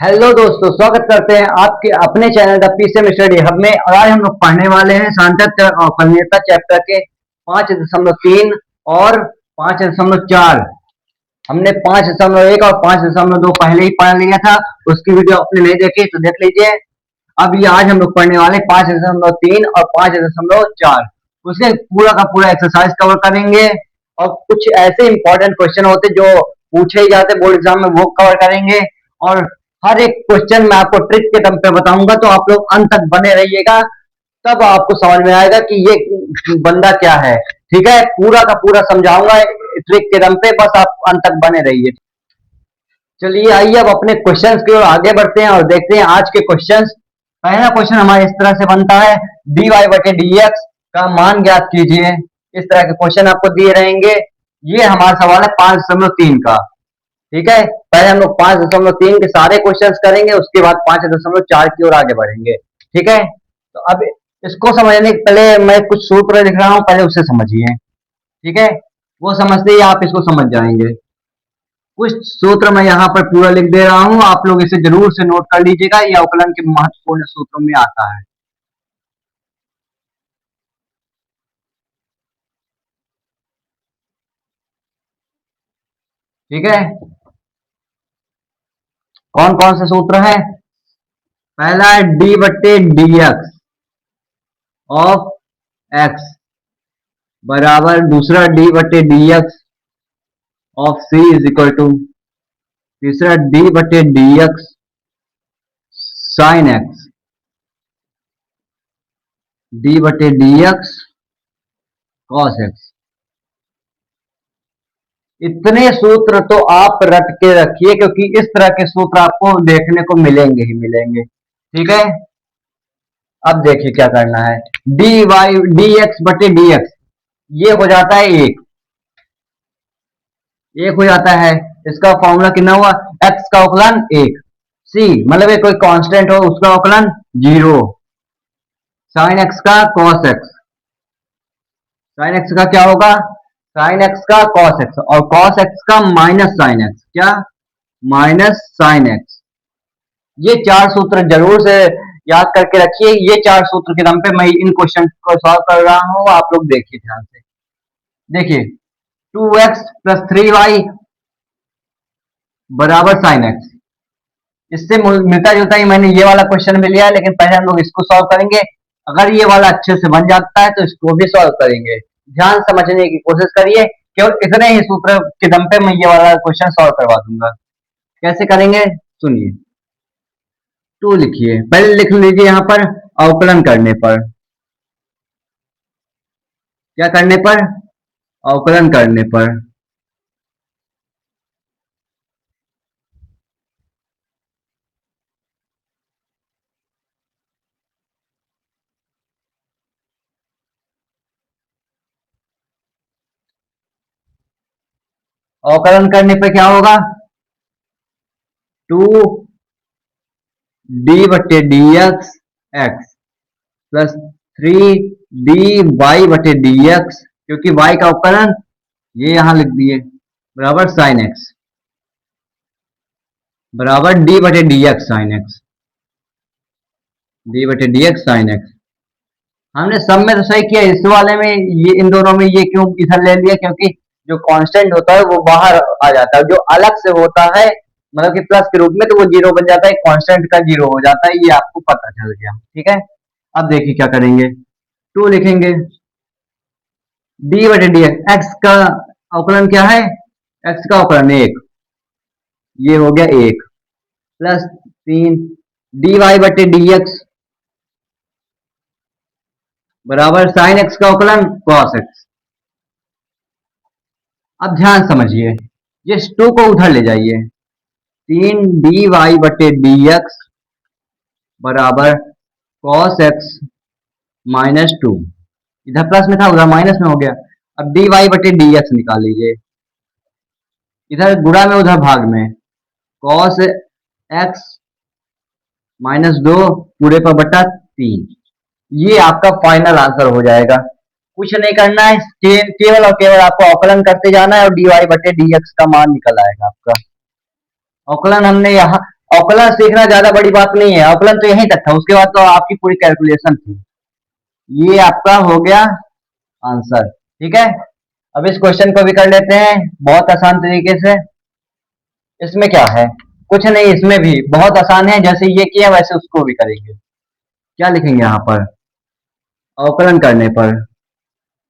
Hello दोस्तों, स्वागत करते हैं आपके अपने channel the PCM study hub में। और आज हम लोग पढ़ने वाले हैं सांख्यिकी और फलनीयता चैप्टर के 5.3 और 5.4। हमने 5.1 और 5.2 पहले ही पढ़ लिया था। उसकी वीडियो आपने नहीं देखी तो देख लीजिए। अब ये आज हम लोग पढ़ने वाले 5.3 और 5.4। उसके पूरा का पूरा एक्सरसाइज कवर करेंगे और कुछ ऐसे इंपॉर्टेंट क्वेश्चन होते जो पूछे ही जाते बोर्ड एग्जाम में, वो कवर करेंगे। और हर एक क्वेश्चन मैं आपको ट्रिक के दम पे बताऊंगा, तो आप लोग अंत तक बने रहिएगा, तब आपको समझ में आएगा कि ये बंदा क्या है। ठीक है, पूरा का पूरा समझाऊंगा ट्रिक के दम पे, बस आप अंत तक बने रहिए। चलिए आइए अब अपने क्वेश्चंस की ओर आगे बढ़ते हैं और देखते हैं आज के क्वेश्चंस। पहला क्वेश्चन हमारा इस तरह से बनता है, dy बटे dx का मान ज्ञात कीजिए। इस तरह के क्वेश्चन आपको दिए रहेंगे। ये हमारा सवाल है 5.3 का। ठीक है, पहले हम लोग 5.3 के सारे क्वेश्चंस करेंगे, उसके बाद 5.4 की ओर आगे बढ़ेंगे। ठीक है, तो अब इसको समझने के पहले मैं कुछ सूत्र लिख रहा हूं, पहले उसे समझिए। ठीक है, वो समझते ही आप इसको समझ जाएंगे। कुछ सूत्र मैं यहाँ पर पूरा लिख दे रहा हूं, आप लोग इसे जरूर से नोट कर लीजिएगा, ये अवकलन के महत्वपूर्ण सूत्रों में आता है। ठीक है, कौन कौन से सूत्र है? पहला है डी बट्टे डी एक्स ऑफ एक्स बराबर दूसरा डी बटे D X of C is equal to तीसरा डी बटे D x sine X, D बटे डी एक्स कॉस एक्स। इतने सूत्र तो आप रट के रखिए, क्योंकि इस तरह के सूत्र आपको देखने को मिलेंगे ही मिलेंगे। ठीक है, अब देखिए क्या करना है। डी वाई डी एक्स बटे डी एक्स, ये हो जाता है एक हो जाता है। इसका फॉर्मूला कितना हुआ? एक्स का अवकलन एक, सी मतलब ये कोई कांस्टेंट हो उसका अवकलन 0, साइन एक्स का कॉस एक्स, साइन एक्स का क्या होगा? साइन एक्स का कॉस एक्स, और कॉस एक्स का माइनस साइन एक्स, क्या? Minus sine x. ये चार सूत्र जरूर से याद करके रखिए। ये चार सूत्र के दम पे मैं इन क्वेश्चन को सॉल्व कर रहा हूं, आप लोग देखिए ध्यान से। देखिए 2x प्लस 3y बराबर साइन एक्स, इससे मिलता जुलता ही मैंने ये वाला क्वेश्चन भी लिया है, लेकिन पहले हम लोग इसको सॉल्व करेंगे। अगर ये वाला अच्छे से बन जाता है तो इसको भी सॉल्व करेंगे। ध्यान समझने की कोशिश करिए, केवल इतने ही सूत्र के दम पे मैं ये वाला क्वेश्चन सॉल्व करवा दूंगा। कैसे करेंगे सुनिए। 2 लिखिए, पहले लिख लीजिए यहां पर अवकलन करने पर। क्या करने पर? अवकलन करने पर। अवकलन करने पर क्या होगा? 2 डी बटे D X X plus 3 D Y बटे डी एक्स, क्योंकि वाई का अवकलन ये यहां लिख दिए, बराबर साइन एक्स, बराबर डी बटे D x sine X, D बटे डी एक्स साइन एक्स। हमने सब में तो सही किया, इस वाले में ये इन दोनों में ये क्यों इधर ले लिया? क्योंकि जो कांस्टेंट होता है वो बाहर आ जाता है, जो अलग से होता है मतलब कि प्लस के रूप में, तो वो जीरो बन जाता है, कांस्टेंट का जीरो हो जाता है, ये आपको पता चल गया। ठीक है, अब देखिए क्या करेंगे। 2 लिखेंगे डी बटे डी एक्स का अवकलन क्या है? एक्स का अवकलन एक, ये हो गया एक, प्लस 3 डी वाई बटे डी एक्स बराबर साइन एक्स का अवकलन कॉस एक्स। अब ध्यान समझिए, ये 2 को उधर ले जाइए। 3 डी वाई बटे डी एक्स बराबर कॉस एक्स माइनस 2, इधर प्लस में था उधर माइनस में हो गया। अब डी वाई बटे डी एक्स निकाल लीजिए, इधर गुणा में उधर भाग में, कॉस एक्स माइनस 2 पूरे पर बटा 3। ये आपका फाइनल आंसर हो जाएगा। कुछ नहीं करना है, केवल और केवल आपको अवकलन करते जाना है और डी वाई बटे डी एक्स का मान निकल आएगा आपका। अवकलन हमने यहाँ अवकलन सीखना ज्यादा बड़ी बात नहीं है, अवकलन तो यहीं तक था, उसके बाद तो आपकी पूरी कैलकुलेशन थी। ये आपका हो गया आंसर। ठीक है, अब इस क्वेश्चन को भी कर लेते हैं बहुत आसान तरीके से। इसमें क्या है, कुछ नहीं, इसमें भी बहुत आसान है, जैसे ये किया वैसे उसको भी करेंगे। क्या लिखेंगे यहाँ पर, अवकलन करने पर,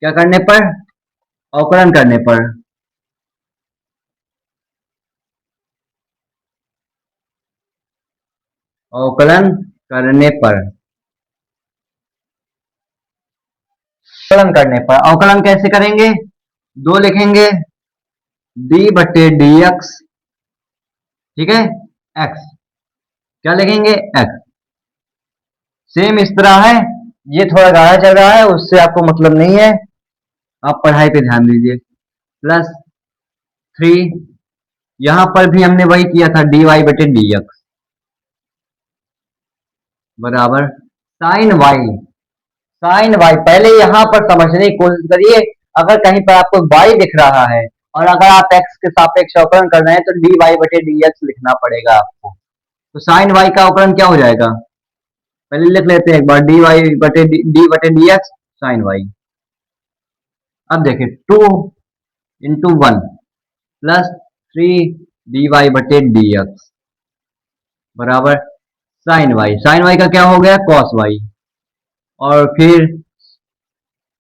क्या करने पर, अवकलन करने पर, अवकलन करने पर, अवकलन करने पर, अवकलन कैसे करेंगे, दो लिखेंगे, डी बटे डी एक्स, ठीक है, एक्स, क्या लिखेंगे, एक्स। सेम इस तरह है, ये थोड़ा गाढ़ा चल रहा है, उससे आपको मतलब नहीं है, आप पढ़ाई पे ध्यान दीजिए। प्लस 3, यहां पर भी हमने वही किया था, डी वाई बटे डी एक्स बराबर साइन वाई, साइन वाई। पहले यहां पर समझने की कोशिश करिए, अगर कहीं पर आपको वाई दिख रहा है और अगर आप एक्स के सापेक्ष अवकलन कर रहे हैं तो डी वाई बटे डी एक्स लिखना पड़ेगा आपको। तो साइन वाई का अवकलन क्या हो जाएगा, पहले लिख लेते हैं एक बार, डी वाई बटे डी एक्स साइन वाई। अब देखिए 2 इंटू 1 प्लस 3 डी वाई बटे डी एक्स बराबर साइन वाई, साइन वाई का क्या हो गया, कॉस वाई, और फिर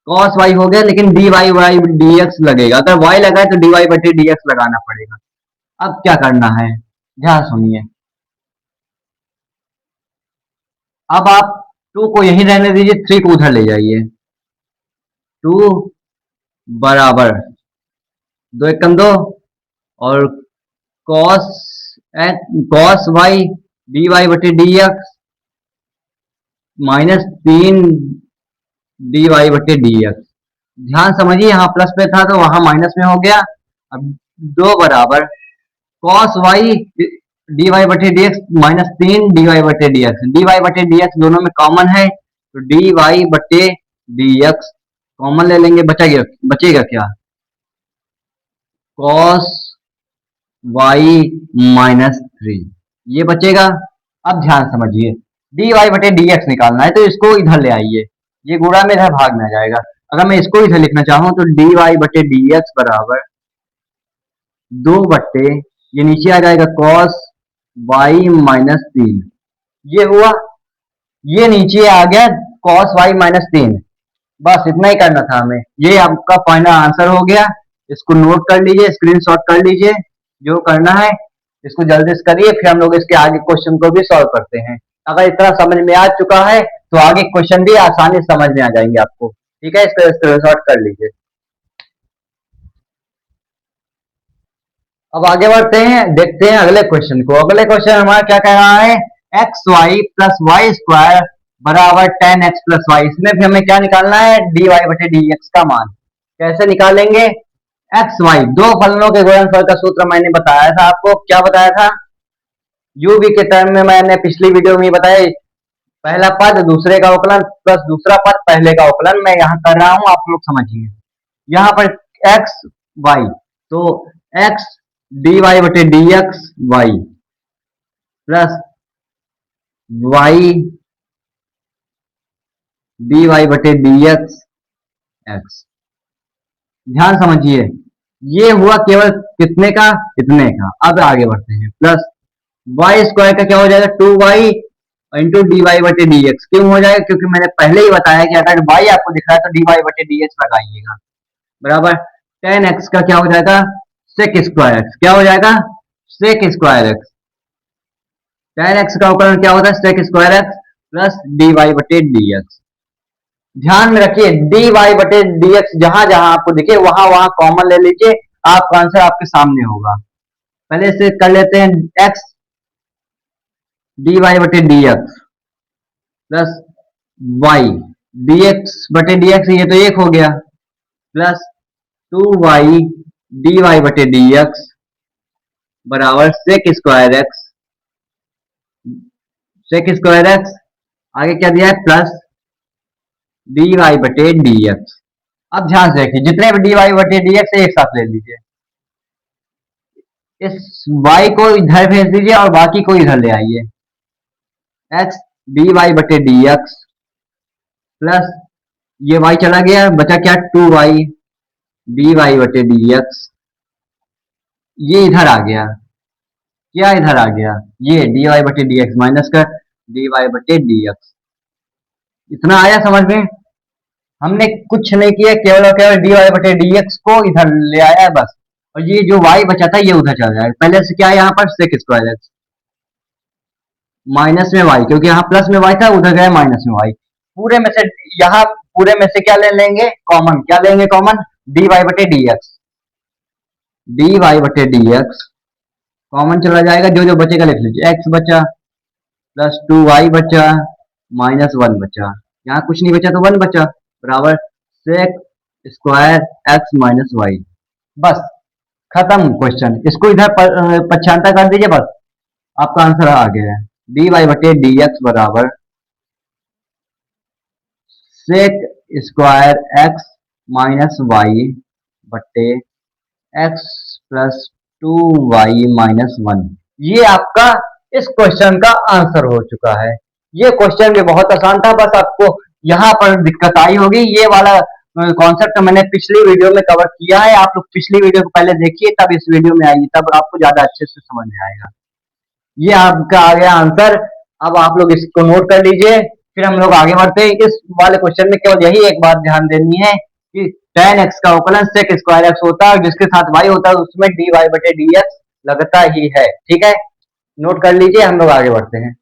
कॉस वाई हो गया, लेकिन D Y Y D X लगेगा, अगर वाई लगा है तो डी वाई बटे डी एक्स लगाना पड़ेगा। अब क्या करना है, ध्यान सुनिए, अब आप 2 को यहीं रहने दीजिए, 3 को उधर ले जाइए, 2 बराबर 2 एकम 2 और cos cos Y D Y बटे D x minus 3 D Y बटे डी एक्स। ध्यान समझिए, यहाँ प्लस पे था तो वहां माइनस में हो गया। अब 2 बराबर कॉस वाई डी वाई बटे D x minus 3 D Y बटे डी एक्स, डी वाई बटे डी एक्स दोनों में कॉमन है, तो डी वाई बटे डी एक्स कॉमन ले लेंगे, बचेगा क्या, कॉस वाई माइनस 3, ये बचेगा। अब ध्यान समझिए, डी वाई बटे डी एक्स निकालना है तो इसको इधर ले आइए, ये गुणा में इधर भाग में आ जाएगा। अगर मैं इसको इधर लिखना चाहूं तो डी वाई बटे डी एक्स बराबर 2 बट्टे, ये नीचे आ जाएगा कॉस वाई माइनस 3, ये हुआ, ये नीचे आ गया कॉस वाई माइनस 3। बस इतना ही करना था हमें, ये आपका फाइनल आंसर हो गया। इसको नोट कर लीजिए, स्क्रीनशॉट कर लीजिए, जो करना है इसको जल्दी से करिए, फिर हम लोग इसके आगे क्वेश्चन को भी सॉल्व करते हैं। अगर इतना समझ में आ चुका है तो आगे क्वेश्चन भी आसानी से समझ में आ जाएंगे आपको। ठीक है, इसको स्क्रीनशॉट कर लीजिए। अब आगे बढ़ते हैं, देखते हैं अगले क्वेश्चन को। अगले क्वेश्चन हमारा क्या कह रहा है, X Y plus Y square बराबर 10x प्लस वाई। इसमें भी हमें क्या निकालना है, डी वाई बटे डी एक्स का मान। कैसे निकालेंगे, एक्स वाई, दो फलनों के गुणनफल का सूत्र मैंने बताया था आपको, क्या बताया था, यूवी के टर्म में मैंने पिछली वीडियो में बताया, पहला पद दूसरे का अवकलन प्लस दूसरा पद पहले का अवकलन। मैं यहाँ कर रहा हूं, आप लोग समझिए। यहाँ पर एक्स वाई, तो एक्स डी वाई बटे D X Y plus Y D Y बटे डी एक्स एक्स। ध्यान समझिए, ये हुआ केवल कितने का, इतने का। अब आगे बढ़ते हैं, प्लस वाई स्क्वायर का क्या हो जाएगा, 2y इंटू डी वाई बटे डी एक्स। क्यों हो जाएगा, क्योंकि मैंने पहले ही बताया कि अगर y आपको दिख रहा है तो डी वाई बटे डी एक्स लगाइएगा बराबर 10x का क्या हो जाएगा, सेक स्क्वायर एक्स, क्या हो जाएगा, सेक स्क्वायर एक्स। 10x का अवकलन क्या होता है, sec square X plus D Y बटे डी एक्स। ध्यान में रखिए, डी वाई बटे डी एक्स जहां जहां आपको दिखे वहां वहां कॉमन ले लीजिए, आपका आंसर आपके सामने होगा। पहले से कर लेते हैं, एक्स डी वाई बटे D X plus Y D X बटे डी एक्स, ये तो एक हो गया, प्लस 2y डी वाई बटे डी एक्स बराबर sec square X, sec square X, आगे क्या दिया है, प्लस डी वाई बटे डी एक्स। अब ध्यान से देखिए, जितने भी डी वाई बटे डी एक्स एक साथ ले लीजिए, इस y को इधर भेज दीजिए और बाकी को इधर ले आइए। x dy/dx प्लस ये y चला गया, बचा क्या 2y dy/dx। ये इधर आ गया, क्या इधर आ गया, ये dy/dx माइनस कर dy/dx। इतना आया समझ में? हमने कुछ नहीं किया, केवल और केवल dy/dx को इधर ले आया है बस। और ये जो y बचा था ये उधर चला जाएगा। पहले से क्या है यहाँ पर sec स्क्वायर x माइनस में y, क्योंकि यहाँ प्लस में y था, उधर गया माइनस में y। पूरे में से यहाँ पूरे में से क्या ले लेंगे कॉमन, क्या लेंगे कॉमन, dy/dx। dy/dx कॉमन चला जाएगा, जो जो बचेगा लिख लीजिए। x बचा प्लस 2y बचा माइनस 1 बचा, यहाँ कुछ नहीं बचा तो 1 बचा, बराबर sec square x minus Y. बस खत्म क्वेश्चन। इसको इधर पक्षांतर कर दीजिए, बस आपका आंसर आ गया है। dy/dx बराबर sec square x minus Y बट्टे x प्लस 2y माइनस 1। ये आपका इस क्वेश्चन का आंसर हो चुका है। ये क्वेश्चन भी बहुत आसान था, बस आपको यहाँ पर दिक्कत आई होगी। ये वाला कॉन्सेप्ट मैंने पिछली वीडियो में कवर किया है, आप लोग पिछली वीडियो को पहले देखिए तब इस वीडियो में आइए, तब आपको ज्यादा अच्छे से समझ में आएगा। ये आपका आ गया आंसर। अब आप लोग इसको नोट कर लीजिए, फिर हम लोग आगे बढ़ते हैं। इस वाले क्वेश्चन में केवल यही एक बात ध्यान देनी है कि tan x का अवकलन sec स्क्वायर x होता है और जिसके साथ y होता है उसमें dy/dx लगता ही है। ठीक है, नोट कर लीजिए, हम लोग आगे बढ़ते हैं।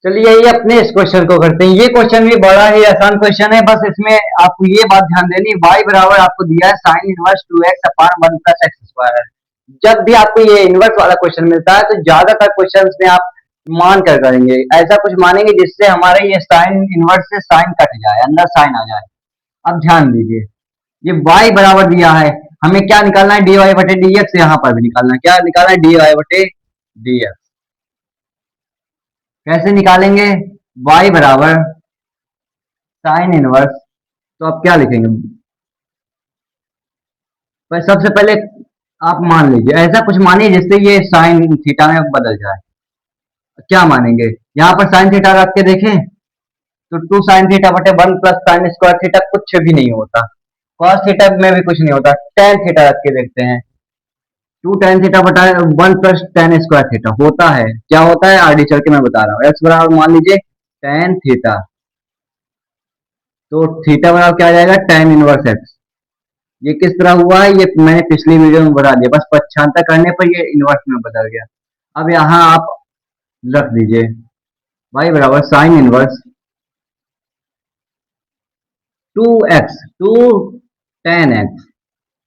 चलिए ये अपने इस क्वेश्चन को करते हैं। ये क्वेश्चन भी बड़ा ही आसान क्वेश्चन है, बस इसमें आपको ये बात ध्यान देनी, y बराबर आपको दिया है साइन इनवर्स 2x अपान 1 प्लस एक्स स्क्वायर। जब भी आपको ये इनवर्स वाला क्वेश्चन मिलता है तो ज्यादातर क्वेश्चन में आप मान कर करेंगे, ऐसा कुछ मानेंगे जिससे हमारे ये साइन इनवर्स से साइन कट जाए, अंदर साइन आ जाए। अब ध्यान दीजिए, ये y बराबर दिया है, हमें क्या निकालना है, dy/dx। यहाँ पर भी निकालना है, क्या निकालना है, dy/dx। कैसे निकालेंगे, y बराबर साइन इनवर्स, तो आप क्या लिखेंगे, पर सबसे पहले आप मान लीजिए, ऐसा कुछ मानिए जिससे ये साइन थीटा में बदल जाए। क्या मानेंगे, यहाँ पर साइन थीटा रख के देखें तो 2 साइन थीटा बटे 1 प्लस साइन स्क्वायर थीटा कुछ भी नहीं होता, कॉस थीटा में भी कुछ नहीं होता। टेन थीटा रख के देखते हैं, 2 tan थीटा बटा 1 प्लस tan स्क्वायर थीटा होता है, क्या होता है आगे चल के मैं बता रहा हूँ। एक्स बराबर मान लीजिए tan थीटा, तो थीटा बराबर क्या आ जाएगा, tan इनवर्स एक्स। ये किस तरह हुआ है, ये मैंने पिछली वीडियो में बता दिया, बस पक्षांतर करने पर ये इनवर्स में बदल गया। अब यहाँ आप रख दीजिए y बराबर sine inverse 2x 2 tan x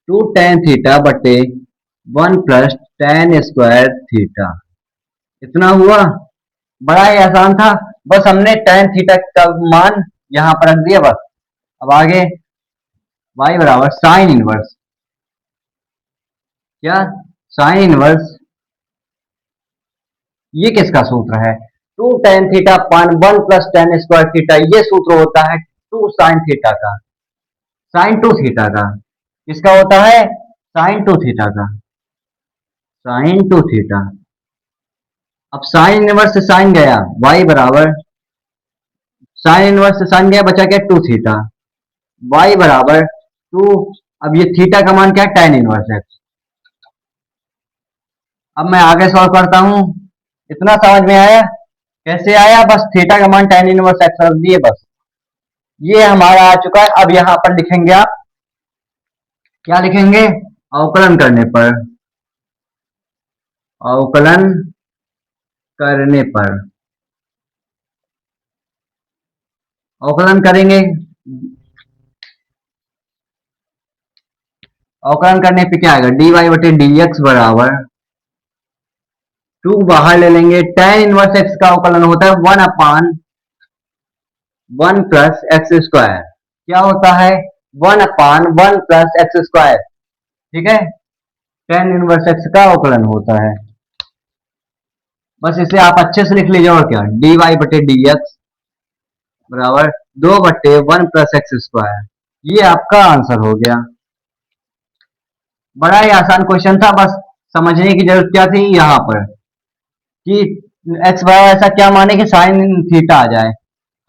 2 tan theta बटे 1 प्लस tan स्क्वायर थीटा। इतना हुआ, बड़ा ही आसान था, बस हमने tan थीटा का मान यहाँ पर रख दिया बस। अब आगे y बराबर साइन इनवर्स, क्या साइन इनवर्स, ये किसका सूत्र है, 2 tan थीटा पान 1 प्लस tan स्क्वायर थीटा। ये सूत्र होता है 2 साइन थीटा का, साइन 2 थीटा का। किसका होता है, साइन 2 थीटा का, साइन 2 थीटा। अब साइन इनवर्स से साइन गया, y बराबर साइन इनवर्स से साइन गया, बचा क्या 2 थीटा, y बराबर 2। अब ये थीटा का मान क्या है, tan इनवर्स एक्स। अब मैं आगे सॉल्व करता हूं, इतना समझ में आया, कैसे आया, बस थीटा का मान tan इनवर्स एक्स रख दिए बस। ये हमारा आ चुका है। अब यहां पर लिखेंगे आप, क्या लिखेंगे, अवकलन करने पर, अवकलन करने पर, अवकलन करेंगे, अवकलन करने पे क्या आएगा, dy/dx बराबर 2 बाहर ले लेंगे, tan इनवर्स एक्स का अवकलन होता है 1 अपान 1 प्लस एक्स स्क्वायर। क्या होता है, 1 अपान 1 प्लस एक्स स्क्वायर। ठीक है, tan इनवर्स एक्स का अवकलन होता है, बस इसे आप अच्छे से लिख लीजिए। और क्या, dy/dx बराबर 2/1 प्लस एक्स स्क्वायर। ये आपका आंसर हो गया। बड़ा ही आसान क्वेश्चन था, बस समझने की जरूरत क्या थी यहाँ पर कि एक्स बराबर ऐसा क्या माने कि साइन थीटा आ जाए।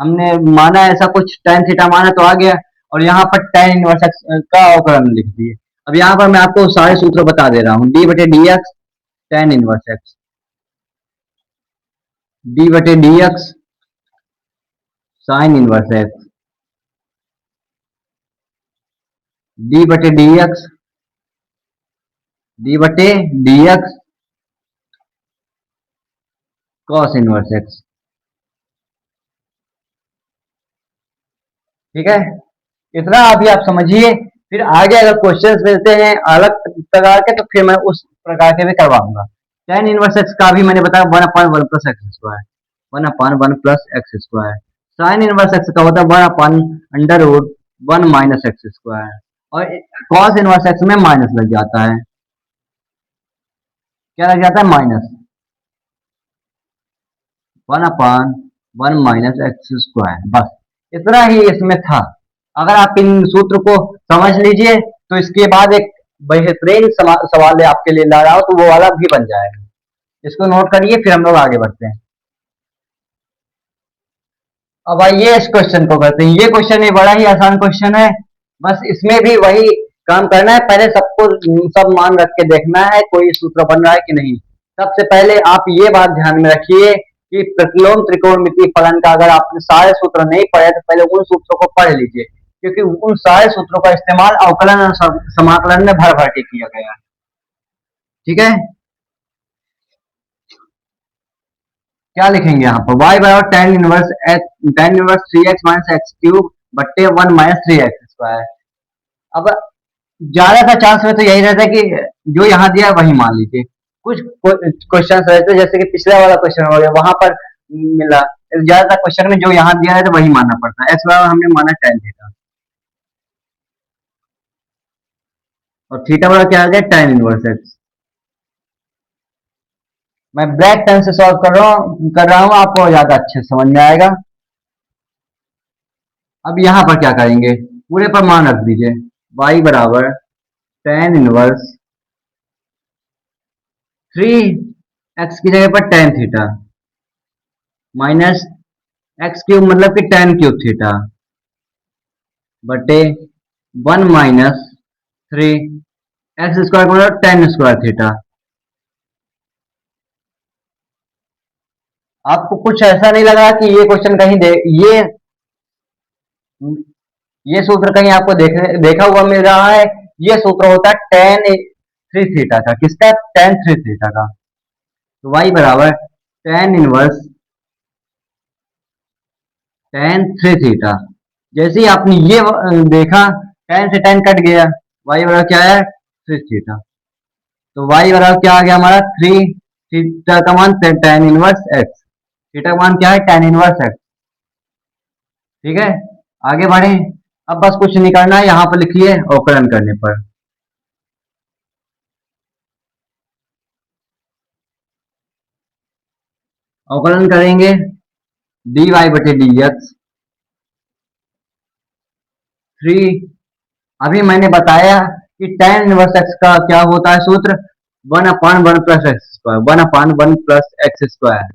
हमने माना ऐसा कुछ, टेन थीटा माना तो आ गया, और यहाँ पर टेन इनवर्स एक्स का अवकलन लिख दिए। अब यहाँ पर मैं आपको सारे सूत्र बता दे रहा हूँ। डी बटे D x tan inverse x, D बटे D x sine inverse x, D बटे डी एक्स, डी बटे D x cos inverse x. ठीक है, इतना अभी आप समझिए। फिर आगे अगर क्वेश्चंस मिलते हैं अलग प्रकार के तो फिर मैं उस प्रकार के भी करवाऊंगा। टेन इनवर्स एक्स का भी मैंने बताया 1/1 plus x square, 1/1 plus x square. Sign inverse x का होता है 1/√1 माइनस एक्स स्क्वायर, और कॉस इनवर्स एक्स में माइनस लग जाता है। क्या लग जाता है? Minus 1/1 minus X square. बस इतना ही इसमें था। अगर आप इन सूत्र को समझ लीजिए तो इसके बाद एक बेहतरीन सवाल आपके लिए ला रहा हूं, तो वो वाला भी बन जाएगा। इसको नोट करिए, फिर हम लोग आगे बढ़ते हैं। अब आइए इस क्वेश्चन को करते हैं। ये क्वेश्चन भी बड़ा ही आसान क्वेश्चन है। बस इसमें भी वही काम करना है, पहले सबको सब मान रख के देखना है कोई सूत्र बन रहा है कि नहीं। सबसे पहले आप ये बात ध्यान में रखिए कि प्रतिलोम त्रिकोणमितीय फलन का अगर आपने सारे सूत्र नहीं पढ़े तो पहले उन सूत्रों को पढ़ लीजिए, क्योंकि उन सारे सूत्रों का इस्तेमाल अवकलन और समाकलन में भर भर के किया गया है। ठीक है, क्या लिखेंगे यहाँ पर? y बराबर tan inverse 3x minus x cube बट्टे 1 माइनस 3x स्क्वायर। अब ज्यादा सा चांस में तो यही रहता है कि जो यहाँ दिया है वही मान लीजिए। कुछ क्वेश्चन रहते हैं जैसे कि पिछला वाला क्वेश्चन हो गया, वहां पर मिला। ज्यादातर क्वेश्चन में जो यहाँ दिया है तो वही मानना पड़ता है। एक्स बराबर हमने माना टेन थीटा, और थीटा बराबर क्या आ गया? Ten inverse x. मैं ब्लैक पेन से सॉल्व कर रहा हूँ, आपको ज्यादा अच्छे से समझ में आएगा। अब यहाँ पर क्या करेंगे? पूरे पर मान रख दीजिए। y बराबर टेन इनवर्स 3x की जगह पर tan theta minus x cube मतलब कि टेन क्यूब थीटा बटे 1 माइनस 3 एक्स स्क्वायर मतलब टेन स्क्वायर थीटा। आपको कुछ ऐसा नहीं लगा कि ये क्वेश्चन कहीं ये सूत्र कहीं आपको देखा हुआ मिल रहा है? ये सूत्र होता है टेन थ्री थीटा का। किसका? टेन थ्री थीटा का। तो y बराबर tan inverse tan three theta. जैसे ही आपने ये देखा, टेन से टेन कट गया, y बराबर क्या है? Three theta. तो y बराबर क्या आ गया हमारा? थ्री थीटा का मान टेन इनवर्स एक्स, थीटा का मान क्या है? Ten inverse x. ठीक है, आगे बढ़े। अब बस कुछ नहीं करना है, यहां पर लिखिए अवकलन करने पर। अवकलन करेंगे dy बटे डी एक्स थ्री। अभी मैंने बताया कि टेन इनवर्स एक्स का क्या होता है सूत्र? 1/1 plus x square, 1/1 plus x square.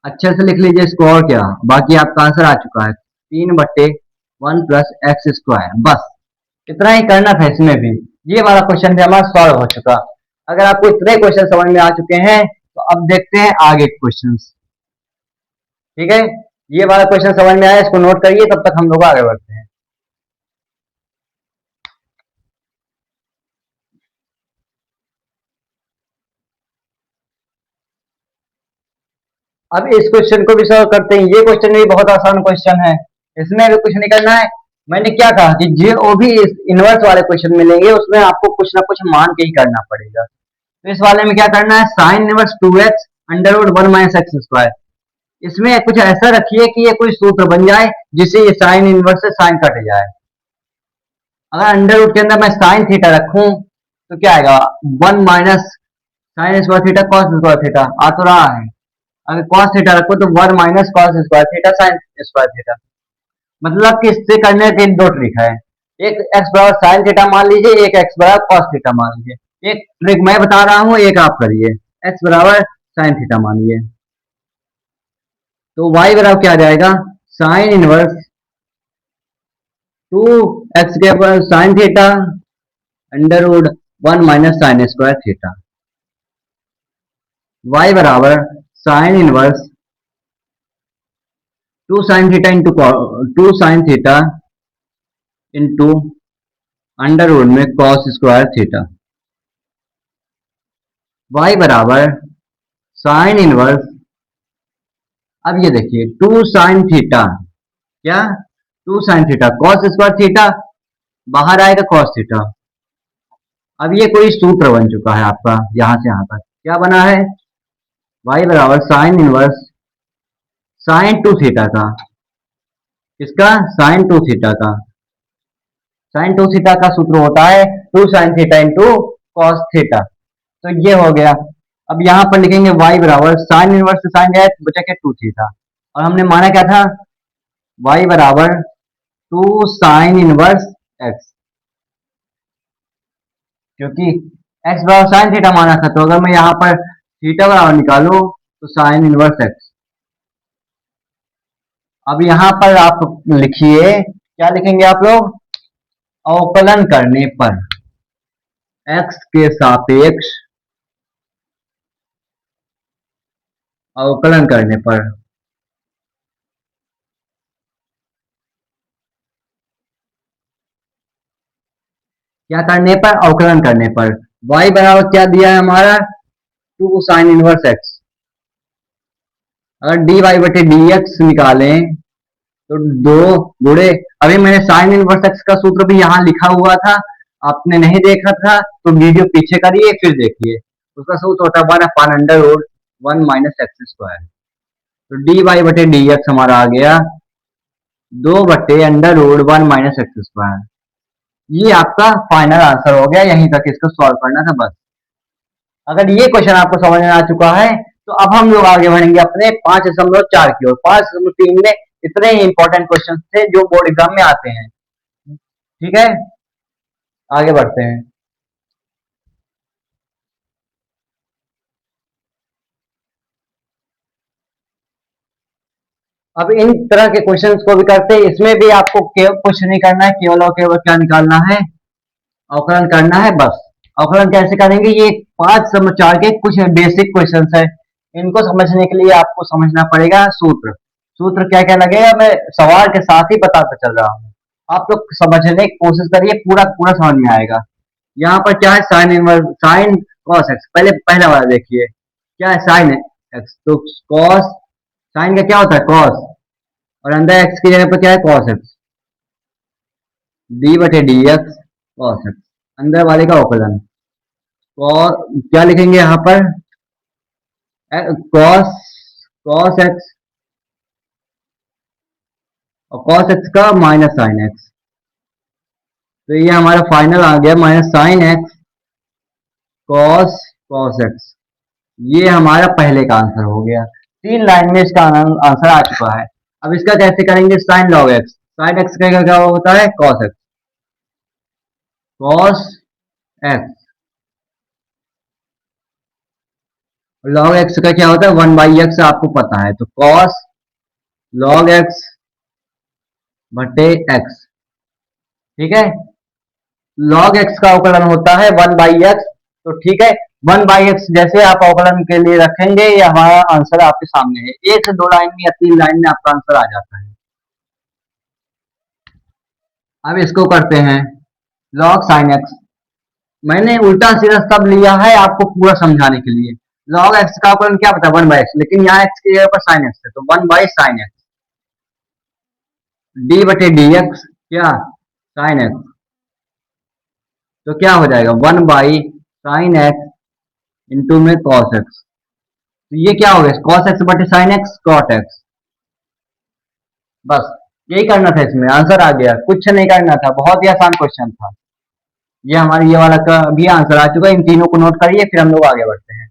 अच्छे से लिख लीजिए इसको, और क्या, बाकी आपका आंसर आ चुका है 3/1 प्लस एक्स स्क्वायर। बस इतना ही करना था इसमें भी। ये वाला क्वेश्चन भी हमारा सॉल्व हो चुका। अगर आपको इतने क्वेश्चन समझ में आ चुके हैं तो अब देखते हैं आगे क्वेश्चन। ठीक है, ये वाला क्वेश्चन समझ में आया, इसको नोट करिए, तब तक हम लोग आगे बढ़ते हैं। अब इस क्वेश्चन को भी सॉल्व करते हैं। ये क्वेश्चन भी बहुत आसान क्वेश्चन है, इसमें भी कुछ नहीं करना है। मैंने क्या कहा कि जो भी इनवर्स वाले क्वेश्चन मिलेंगे उसमें आपको कुछ ना कुछ मान के ही करना पड़ेगा। तो इस वाले में क्या करना है? Sine inverse 2x under root 1 minus X square. इसमें कुछ ऐसा रखिए कि ये कोई सूत्र बन जाए जिससे ये साइन इनवर्स से साइन कट जाए। अगर अंडर रूट के अंदर मैं साइन थीटा रखूं तो क्या आएगा? 1 minus sine square theta cos square theta आ तो रहा है। अगर कॉस थीटा रखो तो 1 minus cos square theta sine square theta. मतलब कि इससे करने के दो ट्रिक है। एक एक्स बराबर साइन थीटा मान लीजिए, एक एक्स बराबर कॉस थीटा मान लीजिए। एक ट्रिक मैं बता रहा हूँ, एक आप करिए। एक्स बराबर साइन थीटा मानिए, तो वाई बराबर क्या आ जाएगा, साइन इनवर्स टू एक्स के ऊपर sine theta under root 1 - sin² theta. Y बराबर sine inverse 2 sin theta into under root में cos² थीटा। वाई बराबर साइन इनवर्स, अब ये देखिए 2 sin थीटा, क्या 2 sin थीटा cos²थीटा, बाहर आएगा cos थीटा। अब ये कोई सूत्र बन चुका है आपका, यहां से यहां तक क्या बना है, वाई बराबर साइन इनवर्स sin 2 थीटा का, इसका sin 2 थीटा का, sin 2 थीटा का सूत्र होता है 2 sin theta into cos theta. तो ये हो गया। अब यहां पर लिखेंगे y बराबर साइन इनवर्स से साइन गया बचा के 2 थीटा, और हमने माना क्या था, y बराबर 2 sin 1 x, क्योंकि x बराबर साइन थीटा माना था, तो अगर मैं यहाँ पर थीटा बराबर निकालू तो साइन इनवर्स x। अब यहाँ पर आप लिखिए, क्या लिखेंगे आप लोग, अवकलन करने पर x के सापेक्ष अवकलन करने पर क्या करने पर, अवकलन करने पर y बराबर क्या दिया है हमारा 2 sin 1 x। अगर dy बटे dx निकालें तो 2 अभी मैंने साइन इनवर्स एक्स का सूत्र भी यहाँ लिखा हुआ था, आपने नहीं देखा था तो वीडियो पीछे करिए फिर देखिए। उसका सूत्र होता है 1/√1 - x²। तो dy बटे dx हमारा आ गया 2/√1 - x²। ये आपका फाइनल आंसर हो गया, यहीं तक इसको सॉल्व करना था बस। अगर ये क्वेश्चन आपको समझ में आ चुका है तो अब हम लोग आगे बढ़ेंगे अपने 5.4 की ओर। 5.3 में इतने ही इंपॉर्टेंट क्वेश्चन थे जो बोर्ड एग्जाम में आते हैं। ठीक है, आगे बढ़ते हैं। अब इन तरह के क्वेश्चंस को भी करते हैं, इसमें भी आपको केवल कुछ नहीं करना है, केवल और केवल क्या निकालना है, अवकलन करना है बस। अवकलन कैसे करेंगे, ये 5.4 के कुछ बेसिक क्वेश्चन है, इनको समझने के लिए आपको समझना पड़ेगा सूत्र। सूत्र क्या क्या लगेगा मैं सवाल के साथ ही बताता चल रहा हूँ, आप लोग समझने की कोशिश करिए, पूरा पूरा समझ में आएगा। यहाँ पर क्या है, sine inverse sine cos x, पहले पहला वाला देखिए क्या है, साइन एक्स तो कॉस, साइन का क्या होता है कॉस, और अंदर एक्स की जगह पर क्या है कॉस एक्स, डी बटे डी एक्स कॉस एक्स, अंदर वाले का अवकलन। क्या लिखेंगे यहाँ पर, कॉस कॉस एक्स, और कॉस एक्स का माइनस साइन एक्स, तो ये हमारा फाइनल आ गया -sin x cos cos x. ये हमारा पहले का आंसर हो गया, 3 लाइन में इसका आंसर आ चुका है। अब इसका कैसे करेंगे, sign log x, sine x का क्या होता है cos x, cos x, log x का क्या होता है 1/x, आपको पता है, तो कॉस लॉग एक्स बटे एक्स। ठीक है, लॉग एक्स का अवकलन होता है 1/x, तो ठीक है 1/x जैसे आप अवकलन के लिए रखेंगे, ये हमारा आंसर आपके सामने है। 1 से 2 लाइन में या 3 लाइन में आपका आंसर आ जाता है। अब इसको करते हैं लॉग साइन एक्स, मैंने उल्टा सीधा सब लिया है आपको पूरा समझाने के लिए। लॉग एक्स का अवकलन क्या पता 1/x, लेकिन यहाँ एक्स की जगह पर साइन एक्स है तो 1/sin x, डी बटे डी एक्स क्या साइन एक्स, तो क्या हो जाएगा 1/sin x इंटू में कॉस एक्स, तो ये क्या हो गया कॉस एक्स बटे साइन एक्स कॉट एक्स। बस यही करना था, इसमें आंसर आ गया, कुछ नहीं करना था, बहुत ही आसान क्वेश्चन था। ये हमारे ये वाला का भी आंसर आ चुका है, इन तीनों को नोट करिए फिर हम लोग आगे बढ़ते हैं।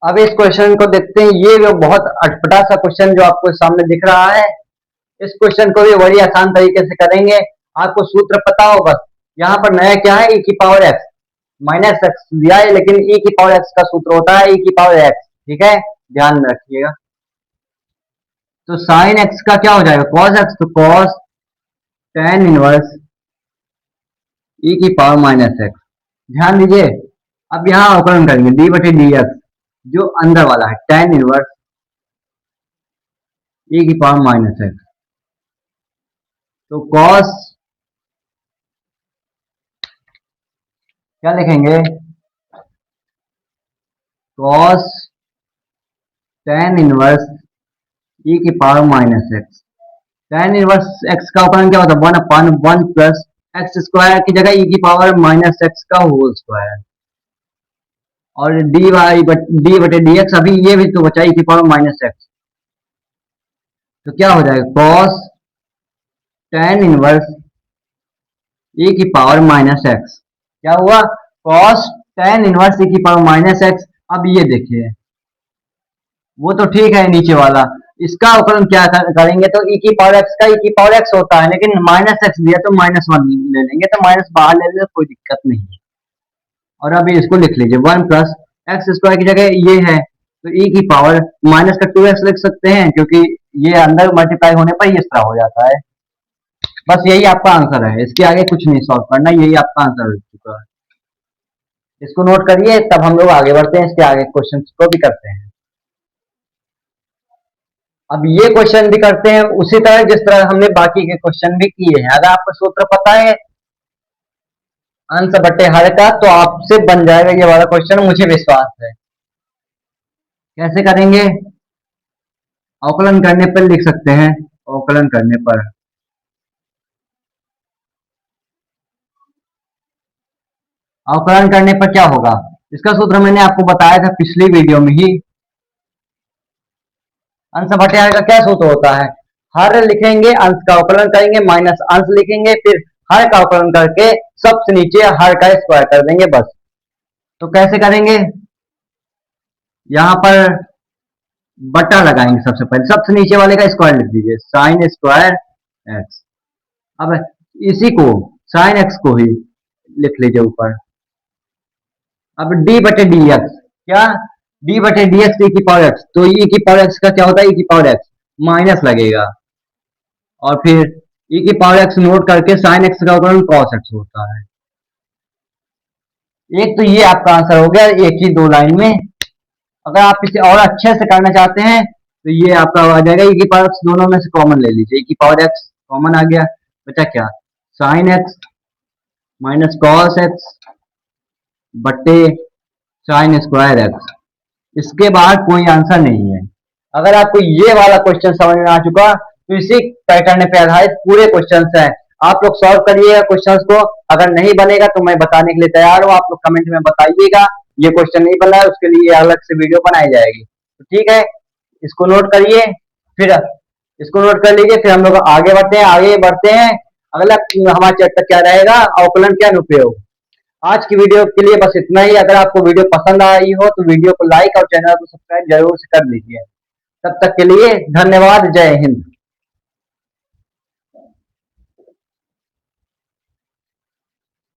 अब इस क्वेश्चन को देखते हैं। ये जो बहुत अटपटा सा क्वेश्चन जो आपको सामने दिख रहा है, इस क्वेश्चन को भी बड़ी आसान तरीके से करेंगे। आपको सूत्र पता हो बस। यहाँ पर नया क्या है, e की पावर एक्स माइनस एक्स दिया है, लेकिन e की पावर एक्स का सूत्र होता है e की पावर एक्स। ठीक है, ध्यान में रखिएगा। तो साइन एक्स का क्या हो जाएगा, कॉस एक्स, तो कॉस टेन इनवर्स e की पावर माइनस एक्स। ध्यान दीजिए, अब यहाँ अवकलन करेंगे डी बटे डी एक्स, जो अंदर वाला है टेन इनवर्स e की पावर माइनस एक्स। तो कॉस क्या लिखेंगे, कॉस टेन इनवर्स e की power minus x. Tan inverse x का अवकलन क्या होता है, one upon one plus x square की जगह e की पावर माइनस एक्स का होल स्क्वायर, और डी बटे डी एक्स, अभी ये भी तो बचा e की पावर माइनस एक्स। तो क्या हो जाएगा, कॉस टेन इनवर्स e की पावर माइनस एक्स। क्या हुआ, कॉस टेन इनवर्स e की पावर माइनस एक्स। अब ये देखिए, वो तो ठीक है नीचे वाला, इसका अवकलन क्या करेंगे, तो e की पावर एक्स का e की पावर एक्स होता है, लेकिन माइनस एक्स दिया तो माइनस वन ले लेंगे, तो माइनस बाहर ले लेंगे, कोई दिक्कत नहीं है। और अभी इसको लिख लीजिए, वन प्लस एक्स स्क्वायर की जगह ये है, तो e की पावर माइनस का टू एक्स लिख सकते हैं, क्योंकि ये अंदर मल्टीप्लाई होने पर इस तरह हो जाता है। बस यही आपका आंसर है, इसके आगे कुछ नहीं सॉल्व करना, यही आपका आंसर हो चुका है। इसको नोट करिए, तब हम लोग आगे बढ़ते हैं, इसके आगे क्वेश्चन को भी करते हैं। अब ये क्वेश्चन भी करते हैं उसी तरह जिस तरह हमने बाकी के क्वेश्चन भी किए हैं। अगर आपको सूत्र पता है अंश बटे हर का, तो आपसे बन जाएगा ये वाला क्वेश्चन, मुझे विश्वास है। कैसे करेंगे, अवकलन करने पर लिख सकते हैं, अवकलन करने पर अवकलन करने पर क्या होगा, इसका सूत्र मैंने आपको बताया था पिछली वीडियो में ही। अंश बटे हर का क्या सूत्र होता है, हर लिखेंगे, अंश का अवकलन करेंगे, माइनस अंश लिखेंगे, फिर हर का अवकलन करके सबसे नीचे हर का स्क्वायर कर देंगे बस। तो कैसे करेंगे, यहां पर बटा लगाएंगे, सबसे पहले सबसे नीचे वाले का स्क्वायर लिख दीजिए, साइन स्क्वायर एक्स। अब इसी को साइन एक्स को ही लिख लीजिए ऊपर। अब डी बटे डी एक्स, क्या, डी बटे डी एक्स ई की पावर एक्स, तो ई की पावर एक्स का क्या होता है, ई की पावर एक्स माइनस लगेगा, और फिर ई की पावर एक्स नोट करके साइन एक्स का अवकलन कॉस एक्स होता है। एक तो ये आपका आंसर हो गया एक ही दो लाइन में। अगर आप इसे और अच्छे से करना चाहते हैं तो ये आपका आ जाएगा, ई की पावर एक्स दोनों में से कॉमन ले लीजिए, ई की पावर एक्स कॉमन आ गया, बचा क्या, sine x minus cos x बटे साइन स्क्वायर एक्स। इसके बाद कोई आंसर नहीं है। अगर आपको ये वाला क्वेश्चन समझ में आ चुका, तो इसी पैटर्न पे आधारित पूरे क्वेश्चंस हैं, आप लोग सॉल्व करिएगा क्वेश्चंस को। अगर नहीं बनेगा तो मैं बताने के लिए तैयार हूं, आप लोग कमेंट में बताइएगा ये क्वेश्चन नहीं बना है, उसके लिए अलग से वीडियो बनाई जाएगी। तो ठीक है, इसको नोट करिए, फिर इसको नोट कर लीजिए, फिर हम लोग आगे बढ़ते हैं। अगला हमारा चैप्टर क्या रहेगा, अवकलन के अनुप्रयोग। आज की वीडियो के लिए बस इतना ही। अगर आपको वीडियो पसंद आई हो तो वीडियो को लाइक और चैनल को सब्सक्राइब जरूर से कर लीजिए। तब तक के लिए धन्यवाद, जय हिंद।